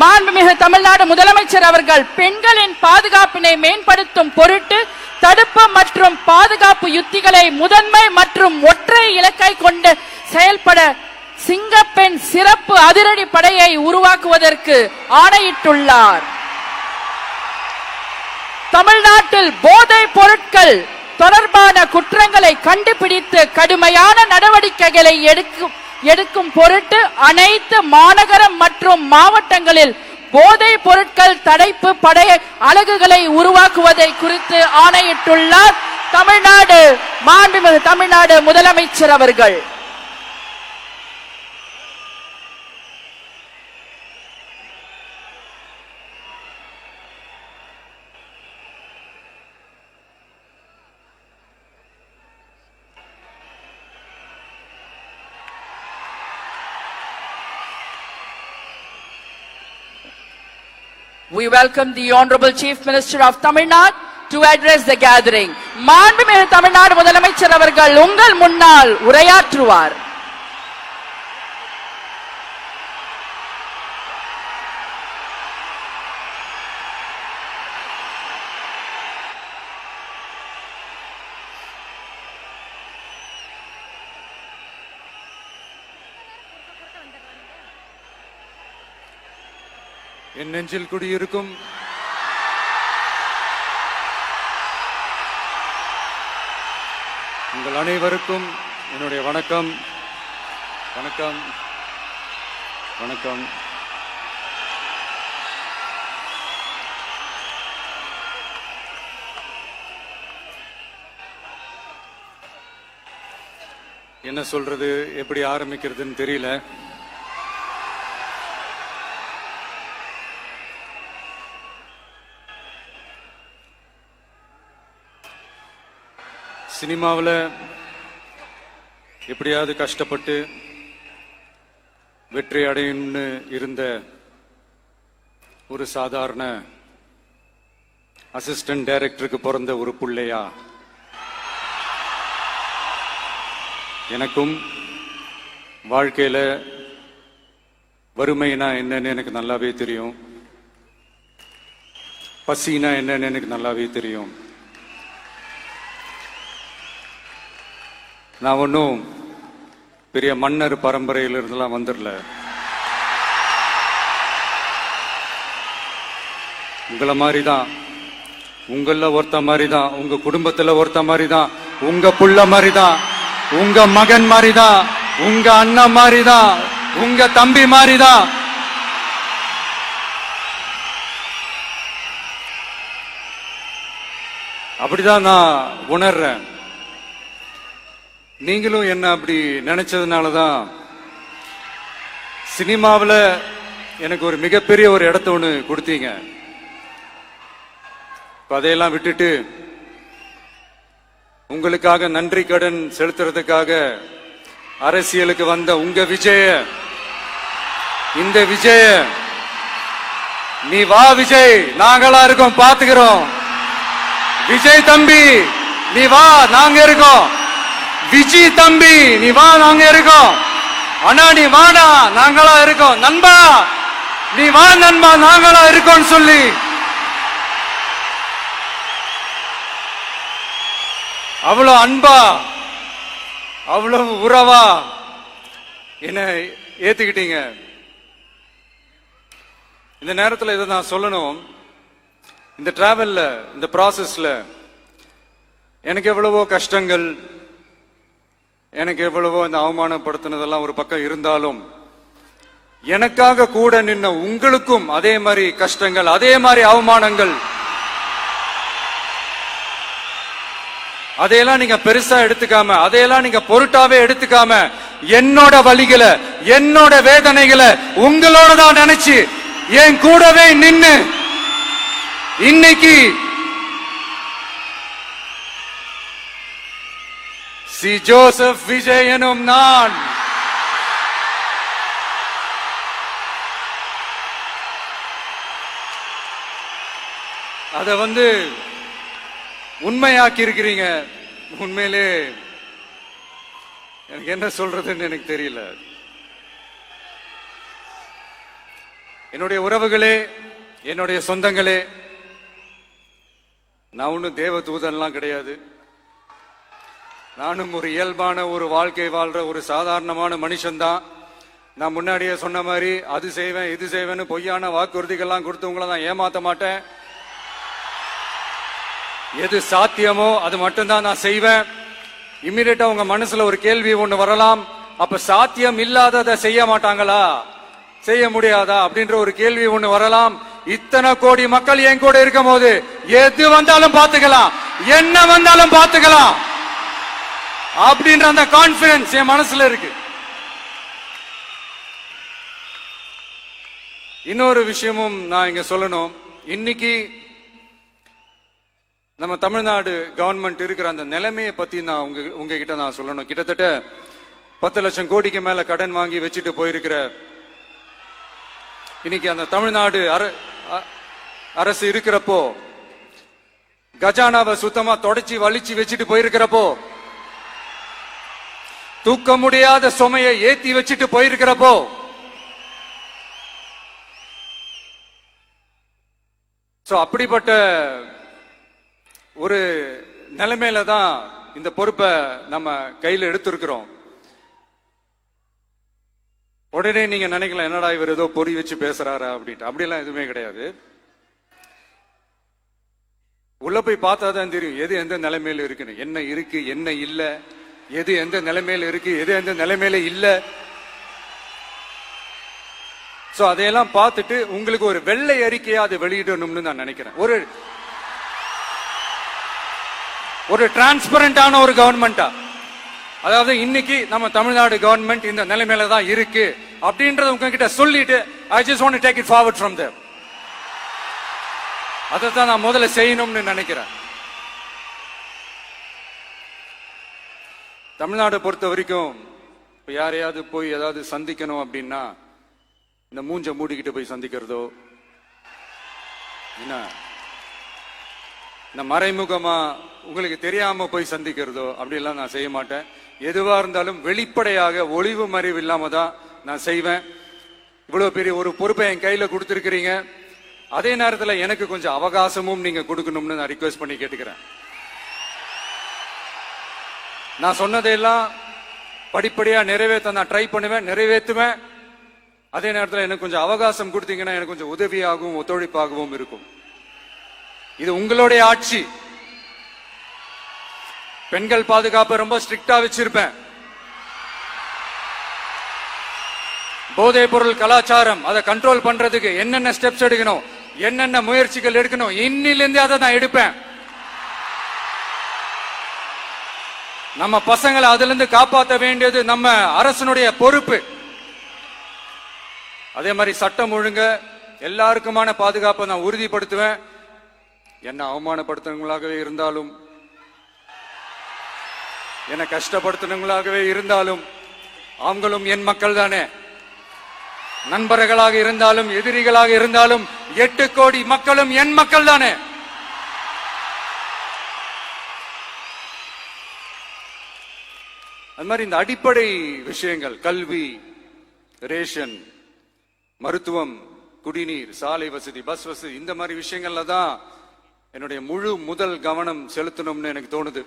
மாண்புமிகு தமிழ்நாடு முதலமைச்சர் அவர்கள் பெண்களின் பாதுகாப்பினை மேம்படுத்தும் பொருட்டு தடுப்பு மற்றும் பாதுகாப்பு யுத்திகளை முதன்மை மற்றும் ஒற்றை இலக்கை கொண்டு செயல்பட சிங்கப்பெண் சிறப்பு அதிரடி படையை உருவாக்குவதற்கு ஆணையிட்டுள்ளார். தமிழ்நாட்டில் போதைப் பொருட்கள் தொடர்பான குற்றங்களை கண்டுபிடித்து கடுமையான நடவடிக்கைகளை எடுக்கும் பொருட்டு அனைத்து மாநகரம் மற்றும் மாவட்டங்களில் போதைப் பொருட்கள் தடுப்பு படை அலகுகளை உருவாக்குவதை குறித்து ஆணையிட்டுள்ளார் மாண்புமிகு தமிழ்நாடு முதலமைச்சர் அவர்கள். We welcome the Honorable Chief Minister of Tamil Nadu to address the gathering. மாண்புமிகு தமிழ்நாடு முதலமைச்சர் அவர்கள் உங்கள் முன்னால் உரையாற்றுவார். என் நெஞ்சில் குடியிருக்கும் உங்கள் அனைவருக்கும் என்னுடைய வணக்கம். வணக்கம் வணக்கம். என்ன சொல்றது, எப்படி ஆரம்பிக்கிறதுன்னு தெரியல. சினிமாவில் எப்படியாவது கஷ்டப்பட்டு வெற்றி அடையணும்னு இருந்த ஒரு சாதாரண அசிஸ்டன்ட் டைரக்டருக்கு பிறந்த ஒரு பிள்ளையா எனக்கும் வாழ்க்கையில் வறுமைனா என்னன்னு எனக்கு நல்லாவே தெரியும், பசினா என்னன்னு எனக்கு நல்லாவே தெரியும். நான் ஒன்றும் பெரிய மன்னர் பரம்பரையிலிருந்துலாம் வந்துடல. உங்களை மாதிரி தான், உங்கள ஒருத்த மாதிரி தான், உங்க குடும்பத்துல ஒருத்த மாதிரி தான், உங்க புள்ள மாதிரி தான், உங்க மகன் மாதிரி தான், உங்க அண்ணன் மாதிரி தான், உங்க தம்பி மாதிரி தான். அப்படிதான் நான் உணர்றேன். நீங்களும் என்ன அப்படி நினைச்சதுனாலதான் சினிமாவில் எனக்கு ஒரு மிகப்பெரிய ஒரு இடத்த ஒன்று கொடுத்தீங்க. அதையெல்லாம் விட்டுட்டு உங்களுக்காக நன்றி கடன் செலுத்துறதுக்காக அரசியலுக்கு வந்த உங்க விஜய, இந்த விஜய, நீ வா விஜய், நாங்களா இருக்கோம், பாத்துக்கிறோம். விஜய் தம்பி நீ வா, நாங்க இருக்கோம். விஜய் தம்பி நீ வா, நாங்க இருக்கோம். அண்ணா நீ வாடா, நாங்களா இருக்கோம். நண்பா நீ வா நண்பா, நாங்களா இருக்கோம் சொல்லி அவ்வளவு அன்பா, அவ்வளவு உறவா என்ன ஏத்துக்கிட்டீங்க. இந்த நேரத்தில் இதை நான் சொல்லணும். இந்த டிராவல்ல, இந்த ப்ராசஸ்ல எனக்கு எவ்வளவோ கஷ்டங்கள், எனக்கு எவ்வளவோ இந்த அவமானப்படுத்தினதெல்லாம் ஒரு பக்கம் இருந்தாலும், எனக்காக கூட நின்ன உங்களுக்கும் அதே மாதிரி கஷ்டங்கள், அதே மாதிரி அவமானங்கள், அதையெல்லாம் நீங்க பெருசா எடுத்துக்காம, அதையெல்லாம் நீங்க பொருட்டாவே எடுத்துக்காம, என்னோட வலிகளை, என்னோட வேதனைகளை உங்களோட தான் நினைச்சு என் கூடவே நின்னு இன்னைக்கு சி ஜோசப் விஜய் எனும் நான் அத உண்மையாக்கி இருக்கிறீங்க. உண்மையிலே எனக்கு என்ன சொல்றதுன்னு எனக்கு தெரியல. என்னுடைய உறவுகளே, என்னுடைய சொந்தங்களே, நான் ஒன்னும் தேவ தூதன்லாம் கிடையாது. நானும் ஒரு இயல்பான ஒரு வாழ்க்கை வாழ்ற ஒரு சாதாரணமான மனுஷன்தான். நான் முன்னாடியே சொன்ன மாதிரி அது செய்வேன் இது செய்வேன்னு பொய்யான வாக்குறுதிகள்லாம் கொடுத்தவங்கள நான் ஏமாத்த மாட்டேன். எது சாத்தியமோ அது மட்டும்தான் நான் செய்வேன். இம்மிடியட்டா உங்க மனசுல ஒரு கேள்வி ஒண்ணு வரலாம், அப்ப சாத்தியம் இல்லாததை செய்ய மாட்டாங்களா, செய்ய முடியாதா அப்படின்ற ஒரு கேள்வி ஒண்ணு வரலாம். இத்தனை கோடி மக்கள் என் கூட இருக்கும் போது எது வந்தாலும் பாத்துக்கலாம், என்ன வந்தாலும் பாத்துக்கலாம் அப்படின்ற அந்த கான்பிடன்ஸ் என் மனசுல இருக்கு. இன்னொரு விஷயமும் நான் இங்க சொல்லணும். இன்னைக்கு நம்ம தமிழ்நாடு கவர்மெண்ட் இருக்கிற அந்த நிலைமையை பத்தி நான் உங்ககிட்ட நான் சொல்லணும். கிட்டத்தட்ட 10 லட்சம் கோடிக்கு மேல கடன் வாங்கி வச்சுட்டு போயிருக்கிற இன்னைக்கு அந்த தமிழ்நாடு அரசு இருக்கிறப்போ, கஜானாவை சுத்தமா தொடச்சி வலிச்சு வச்சுட்டு போயிருக்கிறப்போ, தூக்க முடியாத சுமையை ஏத்தி வச்சுட்டு போயிருக்கிறப்போ, அப்படிப்பட்ட ஒரு நிலைமையில தான் இந்த பொறுப்பை நம்ம கையில் எடுத்திருக்கிறோம். உடனே நீங்க நினைக்கலாம், என்னடா இவர் ஏதோ பொறி வச்சு பேசுறாரா அப்படின்ட்டு. அப்படியெல்லாம் எதுவுமே கிடையாது. உள்ள போய் பார்த்தா தான் தெரியும் எது எந்த நிலைமையில இருக்குன்னு, என்ன இருக்கு என்ன இல்ல, எது எந்த நிலைமையில இருக்கு எது எந்த நிலைமையில இல்ல. சோ அதையெல்லாம் பார்த்துட்டு உங்களுக்கு ஒரு வெள்ளை அறிக்கையா அதை வெளியிடணும்னு நான் நினைக்கிறேன். ஒரு டிரான்ஸ்பரண்டான ஒரு கவர்மெண்டா, அதாவது இன்னைக்கு நம்ம தமிழ்நாடு கவர்மெண்ட் இந்த நிலைமையில தான் இருக்கு அப்படின்றத உங்ககிட்ட சொல்லிட்டு I just want to take it forward from there. அதைத்தான் நான் முதல்ல செய்யணும்னு நினைக்கிறேன். தமிழ்நாடு பொறுத்த வரைக்கும் இப்ப யாரையாவது போய் ஏதாவது சந்திக்கணும் அப்படின்னா இந்த மூஞ்ச மூடிக்கிட்டு போய் சந்திக்கிறதோ, என்ன இந்த மறைமுகமா உங்களுக்கு தெரியாம போய் சந்திக்கிறதோ அப்படியெல்லாம் நான் செய்ய மாட்டேன். எதுவா இருந்தாலும் வெளிப்படையாக ஒளிவு மறைவு இல்லாம தான் நான் செய்வேன். இவ்வளவு பெரிய ஒரு பொறுப்பை என் கையில கொடுத்திருக்கிறீங்க. அதே நேரத்தில் எனக்கு கொஞ்சம் அவகாசமும் நீங்க கொடுக்கணும்னு நான் ரிக்வெஸ்ட் பண்ணி கேட்டுக்கிறேன். நான் சொன்னதையெல்லாம் படிப்படியா நிறைவேற்ற நான் ட்ரை பண்ணுவேன், நிறைவேற்றுவேன். அதே நேரத்தில் எனக்கு கொஞ்சம் அவகாசம் கொடுத்தீங்கன்னா எனக்கு கொஞ்சம் உதவியாகவும் ஒத்துழைப்பாகவும் இருக்கும். இது உங்களுடைய ஆட்சி. பெண்கள் பாதுகாப்பை ரொம்ப ஸ்ட்ரிக்டா வச்சிருப்பேன். போதைப் பொருள் கலாச்சாரம் அதை கண்ட்ரோல் பண்றதுக்கு என்னென்ன ஸ்டெப்ஸ் எடுக்கணும், என்னென்ன முயற்சிகள் எடுக்கணும், இன்னிலிருந்து அதை நான் எடுப்பேன். நம்ம பசங்களை அதுல இருந்து காப்பாற்ற வேண்டியது நம்ம அரசனுடைய பொறுப்பு. அதே மாதிரி சட்டம் ஒழுங்க எல்லாருக்குமான பாதுகாப்பை நான் உறுதிப்படுத்துவேன். என்ன அவமானப்படுத்துறவங்களாகவே இருந்தாலும், என்ன கஷ்டப்படுத்துறவங்களாகவே இருந்தாலும், அவங்களும் என் மக்கள் தானே. நண்பர்களாக இருந்தாலும் எதிரிகளாக இருந்தாலும் 8 கோடி மக்களும் என் மக்கள் தானே. அது மாதிரி இந்த அடிப்படை விஷயங்கள், கல்வி, ரேஷன், மருத்துவம், குடிநீர், சாலை வசதி, பஸ் வசதி, இந்த மாதிரி விஷயங்கள்ல தான் என்னுடைய முதல் கவனம் செலுத்தணும்னு எனக்கு தோணுது.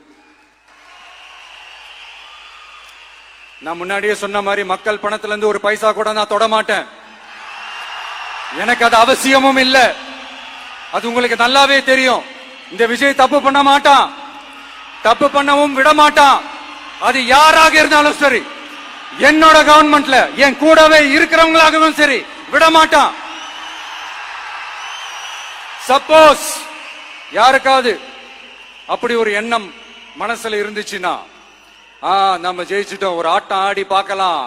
நான் முன்னாடியே சொன்ன மாதிரி மக்கள் பணத்துல இருந்து ஒரு பைசா கூட நான் தொட மாட்டேன். எனக்கு அது அவசியமும் இல்ல. அது உங்களுக்கு நல்லாவே தெரியும். இந்த விஜய் தப்பு பண்ண மாட்டான், தப்பு பண்ணவும் விட மாட்டான். அது யாராக இருந்தாலும் சரி, என்னோட கவர்மெண்ட்ல என் கூடவே இருக்கிறவங்களாகவும் சரி, விட மாட்டான். சப்போஸ் யாருக்காவது அப்படி ஒரு எண்ணம் மனசுல இருந்துச்சுன்னா, நம்ம ஜெயிச்சுட்டோம், ஒரு ஆட்டம் ஆடி பார்க்கலாம்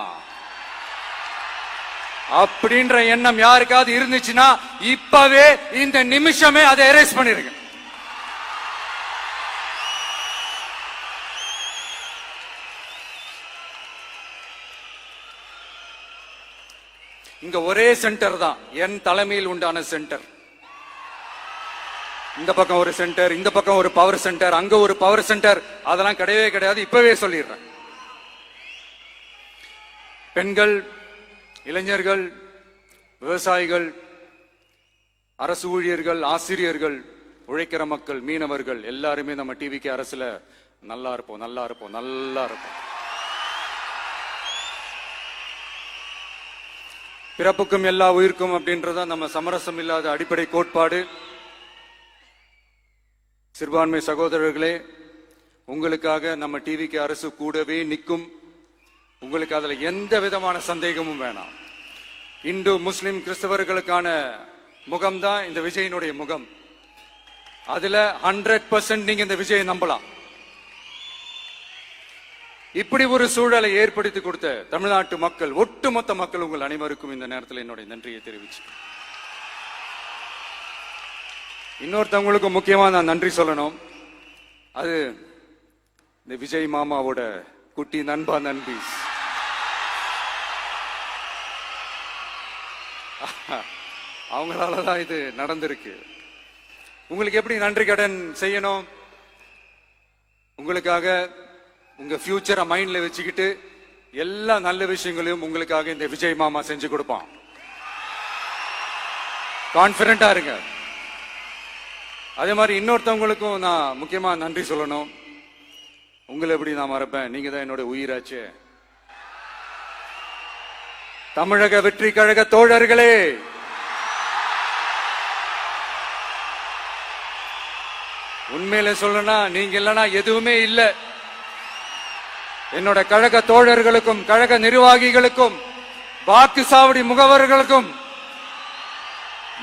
அப்படின்ற எண்ணம் யாருக்காவது இருந்துச்சுன்னா இப்பவே இந்த நிமிஷமே அதை எரேஸ் பண்ணிருங்க. இங்க ஒரே சென்டர் தான், என் தலைமையில் உண்டான சென்டர். இந்த பக்கம் ஒரு சென்டர், இந்த பக்கம் ஒரு பவர் சென்டர், அங்க ஒரு பவர் சென்டர், அதெல்லாம் கிடையவே கிடையாது. இப்பவே சொல்லிடுறேன். பெண்கள், இளைஞர்கள், விவசாயிகள், அரசு ஊழியர்கள், ஆசிரியர்கள், உழைக்கிற மக்கள், மீனவர்கள் எல்லாருமே நம்ம டிவிக்கு அரசுல நல்லா இருப்போம், நல்லா இருப்போம், நல்லா இருப்போம். பிறப்புக்கும் எல்லா உயிர்க்கும் அப்படின்றத நம்ம சமரசம் இல்லாத அடிப்படை கோட்பாடு. சிறுபான்மை சகோதரர்களே, உங்களுக்காக நம்ம டிவிக்கு அரசு கூடவே நிற்கும். உங்களுக்கு அதுல எந்த விதமான சந்தேகமும் வேணாம். இந்து, முஸ்லிம், கிறிஸ்தவர்களுக்கான முகம்தான் இந்த விஜயனுடைய முகம். அதுல 100% நீங்க இந்த விஜயை நம்பலாம். இப்படி ஒரு சூழலை ஏற்படுத்தி கொடுத்த தமிழ்நாட்டு மக்கள், ஒட்டுமொத்த மக்கள், உங்கள் அனைவருக்கும் இந்த நேரத்தில் என்னுடைய நன்றியை தெரிவிச்சு, இன்னொருத்தவங்களுக்கு முக்கியமா நான் நன்றி சொல்லணும். அது இந்த விஜய் மாமாவோட குட்டி நண்பா, நண்பி. அவங்களாலதான் இது நடந்திருக்கு. உங்களுக்கு எப்படி நன்றி கடன் செய்யணும்? உங்களுக்காக உங்க ஃபியூச்சரை மைண்ட்ல வச்சுக்கிட்டு எல்லா நல்ல விஷயங்களையும் உங்களுக்காக இந்த விஜய் மாமா செஞ்சு கொடுப்பான். கான்பிடண்டா இருங்க. அதே மாதிரி இன்னொருத்தவங்களுக்கும் நான் முக்கியமா நன்றி சொல்லணும். உங்களை எப்படி நான் மறப்பேன்? நீங்க தான் என்னோட உயிராச்சு. தமிழக வெற்றி கழக தோழர்களே, உண்மையில சொல்லணும்னா நீங்க இல்லைன்னா எதுவுமே இல்லை. என்னோட கழக தோழர்களுக்கும், கழக நிர்வாகிகளுக்கும், வாக்கு சாவடி முகவர்களுக்கும்,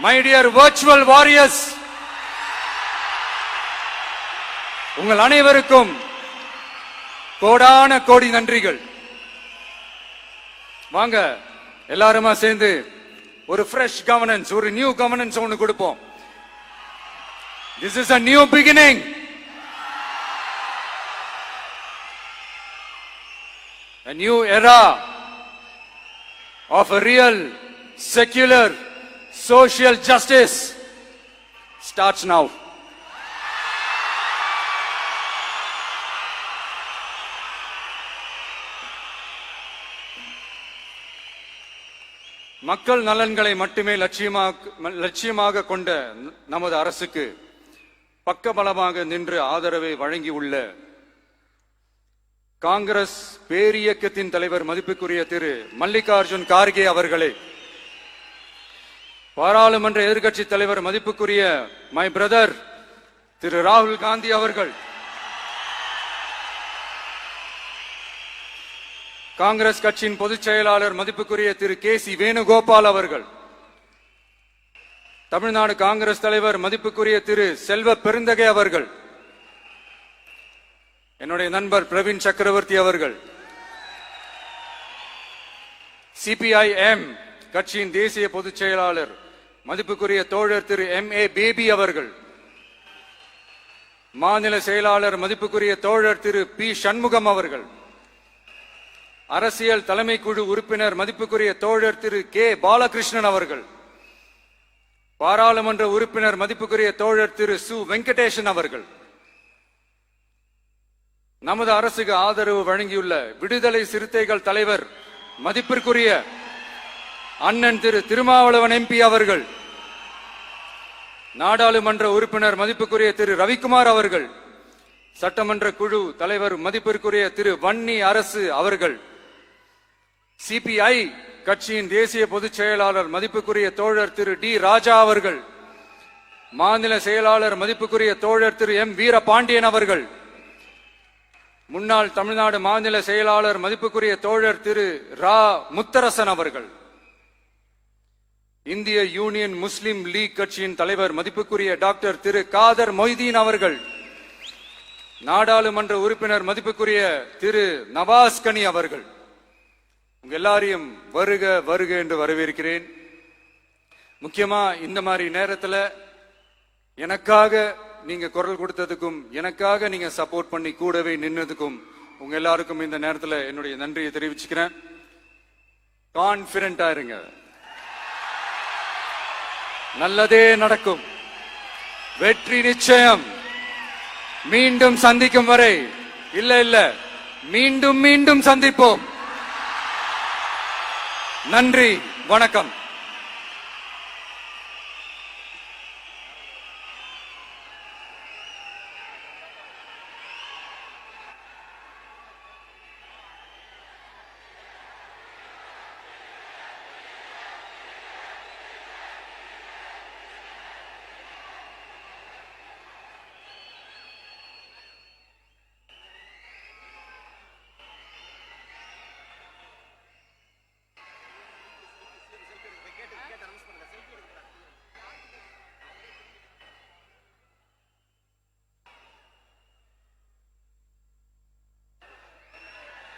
மை டியர் வர்ச்சுவல் வாரியர்ஸ், உங்கள் அனைவருக்கும் கோடான கோடி நன்றிகள். வாங்க எல்லாருமா சேர்ந்து ஒரு ஃப்ரெஷ் கவர்னன்ஸ், ஒரு நியூ கவர்னன்ஸ் ஒன்னு கொடுப்போம். This is a new beginning. A new era of a real, secular, social justice starts now. மக்கள் நலன்களை மட்டுமே லட்சியமாக கொண்ட நமது அரசுக்கு பக்கபலமாக நின்று ஆதரவை வழங்கியுள்ள காங்கிரஸ் பேரியக்கத்தின் தலைவர் மதிப்புக்குரிய திரு மல்லிகார்ஜுன் கார்கே அவர்களே, பாராளுமன்ற எதிர்க்கட்சி தலைவர் மதிப்புக்குரிய மை பிரதர் திரு ராகுல் காந்தி அவர்கள், காங்கிரஸ் கட்சியின் பொதுச் செயலாளர் மதிப்புக்குரிய திரு கே.சி. வேணுகோபால் அவர்கள், தமிழ்நாடு காங்கிரஸ் தலைவர் மதிப்புக்குரிய திரு செல்வ பெருந்தகை அவர்கள், என்னுடைய நண்பர் பிரவீன் சக்கரவர்த்தி அவர்கள், சிபிஐஎம் கட்சியின் தேசிய பொதுச் செயலாளர் மதிப்புக்குரிய தோழர் திரு M.A. பேபி அவர்கள், மாநில செயலாளர் மதிப்புக்குரிய தோழர் திரு பி. சண்முகம் அவர்கள், அரசியல் தலைமை குழு உறுப்பினர் மதிப்புக்குரிய தோழர் திரு கே. பாலகிருஷ்ணன் அவர்கள், பாராளுமன்ற உறுப்பினர் மதிப்புக்குரிய தோழர் திரு சு. வெங்கடேசன் அவர்கள், நமது அரசுக்கு ஆதரவு வழங்கியுள்ள விடுதலை சிறுத்தைகள் தலைவர் மதிப்பிற்குரிய அண்ணன் திரு திருமாவளவன் MP அவர்கள், நாடாளுமன்ற உறுப்பினர் மதிப்புக்குரிய திரு ரவிக்குமார் அவர்கள், சட்டமன்ற குழு தலைவர் மதிப்பிற்குரிய திரு வன்னி அரசு அவர்கள், CPI கட்சியின் தேசிய பொதுச் செயலாளர் மதிப்புக்குரிய தோழர் திரு டி. ராஜா அவர்கள், மாநில செயலாளர் மதிப்புக்குரிய தோழர் திரு M. வீரபாண்டியன் அவர்கள், முன்னாள் தமிழ்நாடு மாநில செயலாளர் மதிப்புக்குரிய தோழர் திரு ரா. முத்தரசன் அவர்கள், இந்திய யூனியன் முஸ்லிம் லீக் கட்சியின் தலைவர் மதிப்புக்குரிய டாக்டர் திரு காதர் மொய்தீன் அவர்கள், நாடாளுமன்ற உறுப்பினர் மதிப்புக்குரிய திரு நவாஸ் கனி அவர்கள், உங்க எல்லாரையும் வருக வருக என்று வரவேற்கிறேன். முக்கியமா இந்த மாதிரி நேரத்துல எனக்காக நீங்க குரல் கொடுத்ததுக்கும், எனக்காக நீங்க சப்போர்ட் பண்ணி கூடவே நின்னதுக்கும் உங்க எல்லாருக்கும் இந்த நேரத்துல என்னுடைய நன்றியை தெரிவிச்சுக்கிறேன். கான்பிடண்டா இருங்க, நல்லதே நடக்கும், வெற்றி நிச்சயம். மீண்டும் சந்திக்கும் வரை இல்ல மீண்டும் மீண்டும் சந்திப்போம். நன்றி, வணக்கம்.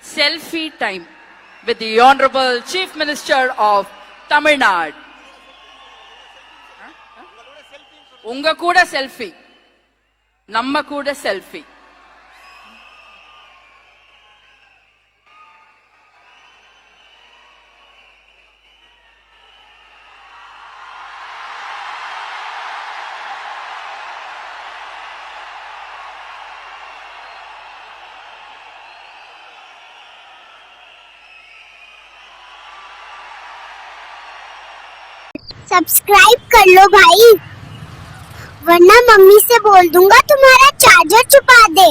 Selfie time with the Honorable Chief Minister of Tamil Nadu. உங்க கூட செல்ஃபி, நம்ம கூட செல்ஃபி. सब्सक्राइब कर लो भाई, वरना मम्मी से बोल दूंगा तुम्हारा चार्जर छुपा दे।